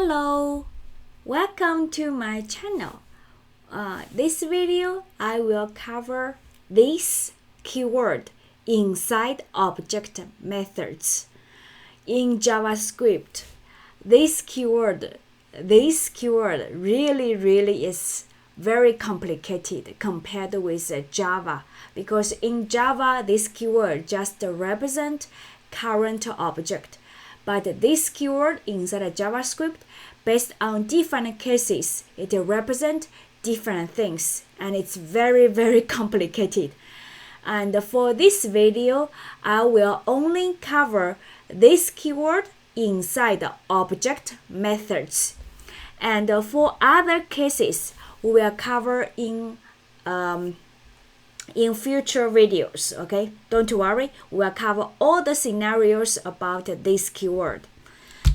Hello, welcome to my channel. This video I will cover this keyword inside object methods. In JavaScript, this keyword really is very complicated compared with Java, because in Java this keyword just represent current object. But this keyword inside JavaScript, based on different cases, it represents different things, and it's very complicated. And for this video, I will only cover this keyword inside the object methods. And for other cases, we will cover in future videos, okay? Don't worry, we'll cover all the scenarios about this keyword.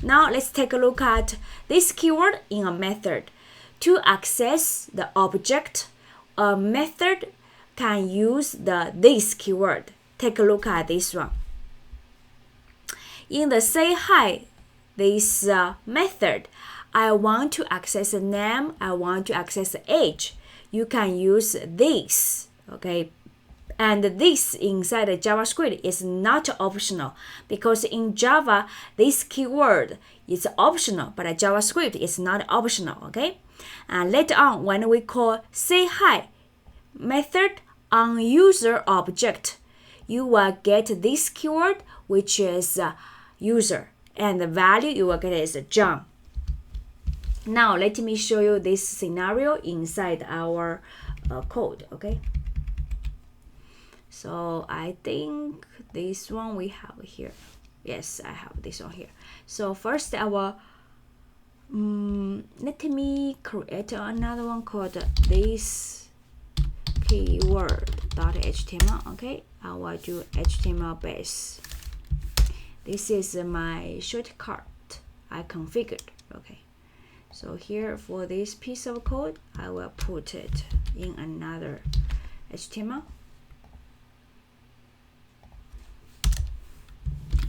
Now let's take a look at this keyword in a method. To access the object, a method can use this keyword. Take a look at this one. In the say hi, this method, I want to access a name, I want to access age. You can use this. Okay, and this inside the JavaScript is not optional, because in Java this keyword is optional, but JavaScript is not optional. Okay, and later on when we call say hi method on user object, you will get this keyword, which is user, and the value you will get is John. Now let me show you this scenario inside our code. Okay. So I think this one we have here. Yes, I have this one here. So first I will let me create another one called this keyword.html. Okay, I will do HTML base. This is my shortcut I configured. Okay, so here for this piece of code, I will put it in another HTML.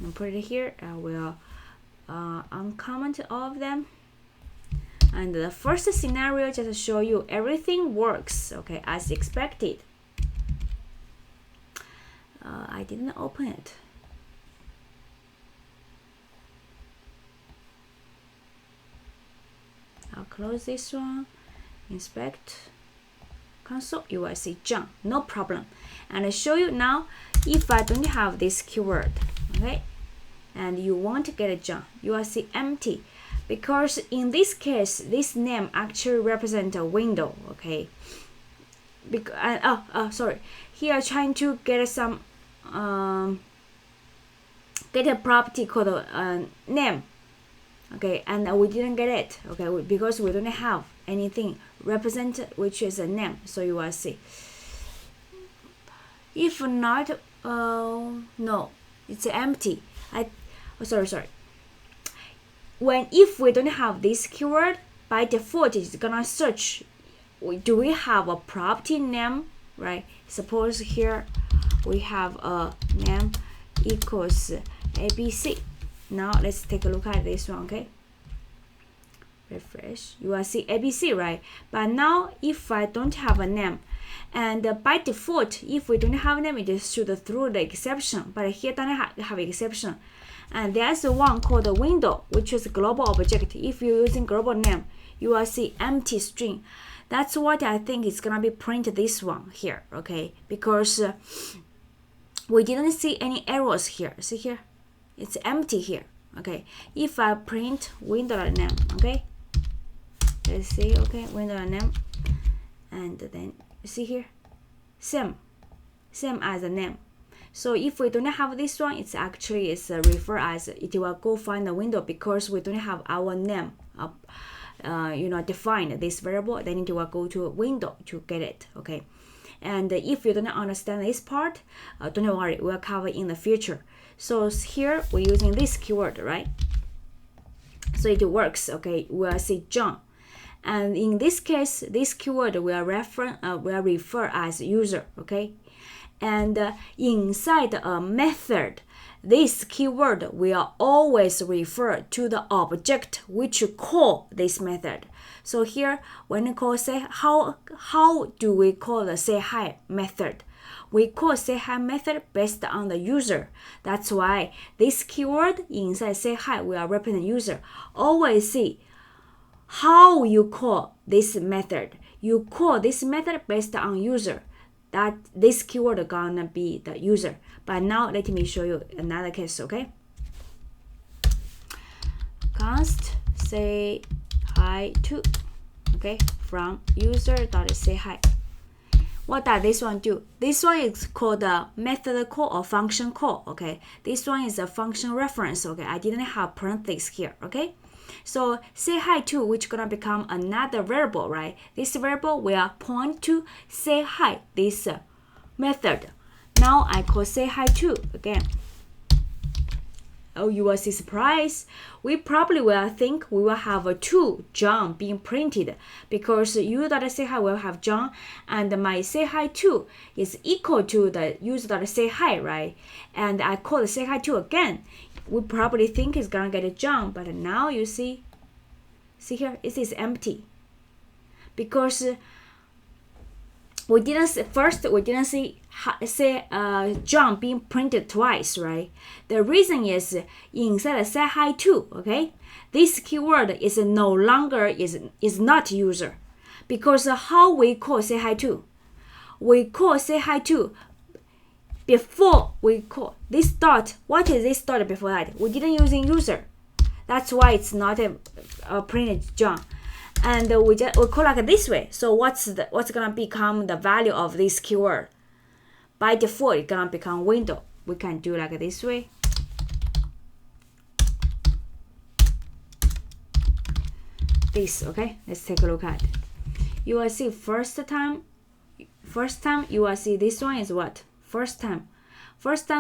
And put it here. I will uncomment all of them. And the first scenario just to show you everything works, okay, as expected. I didn't open it. I'll close this one. Inspect console. You will see John. No problem. And I show you now if I don't have this keyword. Okay, and you want to get a John, you will see empty, because in this case this name actually represents a window. Okay, sorry, here I'm trying to get some get a property called name. Okay, and we didn't get it. Okay, because we don't have anything represent which is a name. So you will see, if not, no, it's empty. Sorry. If we don't have this keyword, by default it's gonna search. Do we have a property name, right? Suppose here we have a name equals ABC. Now let's take a look at this one. Okay, refresh. You will see ABC, right? But now if I don't have a name, and by default, if we don't have a name, it should throw the exception. But here doesn't have exception. And there's one called a window, which is a global object. If you're using global name, you will see empty string. That's what I think is gonna be print this one here. Okay, because we didn't see any errors here. See here, it's empty here. Okay, if I print window name, okay, let's see. Okay, window name, and then see here, same as the name. So if we don't have this one, it's actually refer as it will go find the window, because we don't have our name defined this variable. Then it will go to a window to get it. Okay, and if you don't understand this part, don't worry, we'll cover in the future. So here we're using this keyword, right? So it works. Okay, we'll see John. And in this case, this keyword will refer as user. Okay, and inside a method, this keyword will always refer to the object which you call this method. So here, when you call say, how do we call the say hi method? We call say hi method based on the user. That's why this keyword inside say hi will represent user. Always see how you call this method. You call this method based on user. That this keyword gonna be the user. But now let me show you another case, okay? Const say hi to, okay, from user.say hi. What does this one do? This one is called a method call or function call, okay? This one is a function reference, okay? I didn't have parentheses here, okay? So say hi to, which gonna become another variable, right? This variable will point to say hi, this method. Now I call say hi to again. Oh, you will see surprise. We probably will think we will have a two John being printed because you.say hi will have John and my say hi to is equal to the user.say hi, right? And I call the say hi to again. We probably think it's gonna get a John, but now you see here, it is empty because we didn't see John being printed twice, right? The reason is inside say hi to, okay, this keyword is no longer is not user, because how we call say hi to, we call say hi to before we call this dot. What is this dot before that? We didn't using user, that's why it's not a printed John. And we call like this way. So what's gonna become the value of this keyword? By default, it's gonna become window. We can do like this way. This, okay? Let's take a look at it. You will see first time you will see this one is what? First time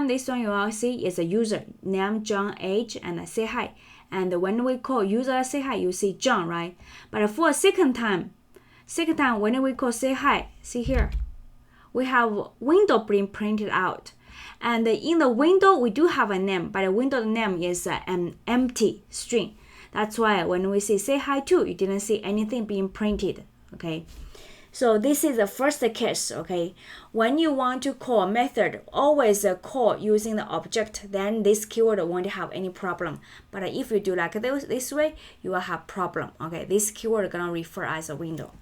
this one you will see is a user name John, age, and say hi. And when we call user say hi, you see John, right? But for a second time when we call say hi, see here, we have window being printed out. And in the window, we do have a name, but the window name is an empty string. That's why when we say hi to, you didn't see anything being printed, okay? So this is the first case, okay? When you want to call a method, always call using the object, then this keyword won't have any problem. But if you do like this way, you will have problem, okay? This keyword is gonna refer as a window.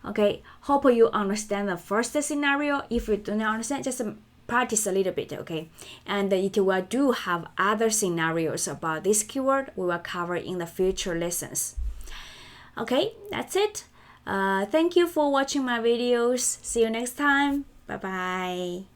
Okay, hope you understand the first scenario. If you do not understand, just practice a little bit, okay? And it will do have other scenarios about this keyword we will cover in the future lessons. Okay, that's it. Thank you for watching my videos. See you next time. Bye bye.